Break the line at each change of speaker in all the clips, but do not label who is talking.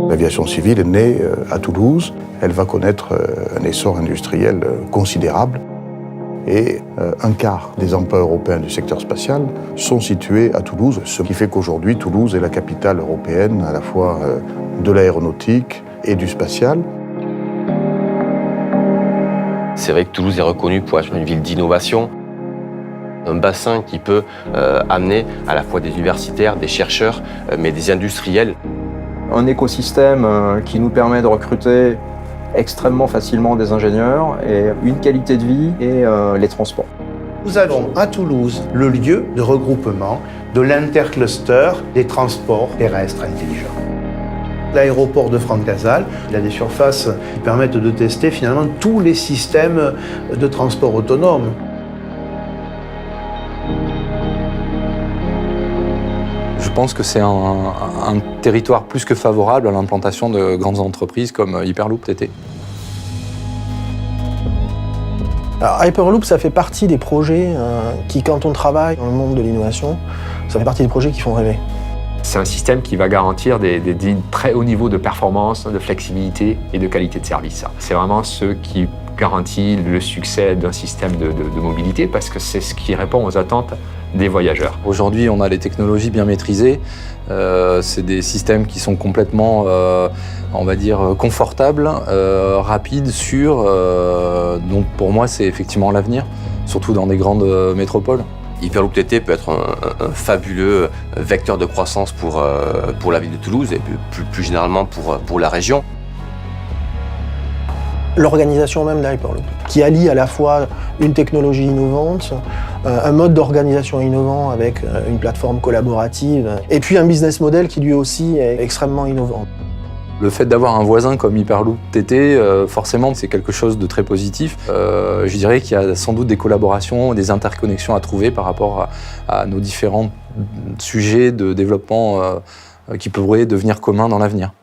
L'aviation civile est née à Toulouse. Elle va connaître un essor industriel considérable. Et un quart des emplois européens du secteur spatial sont situés à Toulouse, ce qui fait qu'aujourd'hui, Toulouse est la capitale européenne à la fois de l'aéronautique et du spatial.
C'est vrai que Toulouse est reconnue pour être une ville d'innovation, un bassin qui peut amener à la fois des universitaires, des chercheurs, mais des industriels.
Un écosystème qui nous permet de recruter extrêmement facilement des ingénieurs et une qualité de vie et les transports.
Nous avons à Toulouse le lieu de regroupement de l'intercluster des transports terrestres intelligents. L'aéroport de Francazal, il a des surfaces qui permettent de tester finalement tous les systèmes de transport autonome.
Je pense que c'est un territoire plus que favorable à l'implantation de grandes entreprises comme Hyperloop TT.
Alors, Hyperloop, ça fait partie des projets qui, quand on travaille dans le monde de l'innovation, ça fait partie des projets qui font rêver.
C'est un système qui va garantir des très hauts niveaux de performance, de flexibilité et de qualité de service. C'est vraiment ce qui garantit le succès d'un système de mobilité parce que c'est ce qui répond aux attentes des voyageurs.
Aujourd'hui, on a les technologies bien maîtrisées. C'est des systèmes qui sont complètement, on va dire, confortables, rapides, sûrs. Donc pour moi, c'est effectivement l'avenir, surtout dans des grandes métropoles.
Hyperloop TT peut être un fabuleux vecteur de croissance pour la ville de Toulouse et plus généralement pour la région.
L'organisation même d'Hyperloop, qui allie à la fois une technologie innovante, un mode d'organisation innovant avec une plateforme collaborative, et puis un business model qui lui aussi est extrêmement innovant.
Le fait d'avoir un voisin comme Hyperloop TT, forcément, c'est quelque chose de très positif. Je dirais qu'il y a sans doute des collaborations, des interconnexions à trouver par rapport à nos différents sujets de développement qui pourraient devenir communs dans l'avenir.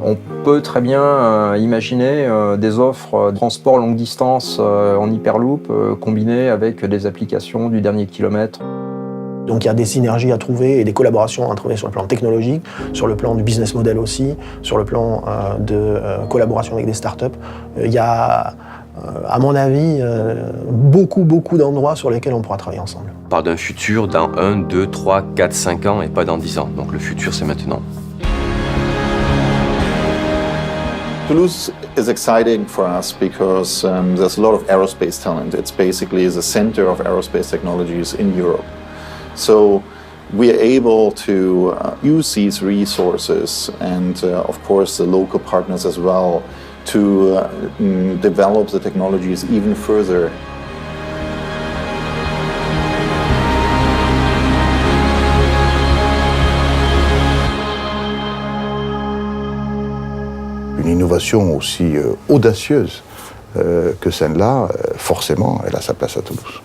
On peut très bien imaginer des offres de transport longue distance en Hyperloop combinées avec des applications du dernier kilomètre.
Donc il y a des synergies à trouver et des collaborations à trouver sur le plan technologique, sur le plan du business model aussi, sur le plan de collaboration avec des startups. Il y a, à mon avis, beaucoup d'endroits sur lesquels on pourra travailler ensemble.
On parle d'un futur dans 1, 2, 3, 4, 5 ans et pas dans 10 ans. Donc le futur, c'est maintenant.
Toulouse is exciting for us because there's a lot of aerospace talent. It's basically the center of aerospace technologies in Europe. So we are able to use these resources and of course the local partners as well to develop the technologies even further.
Une innovation aussi audacieuse que celle-là, forcément, elle a sa place à Toulouse.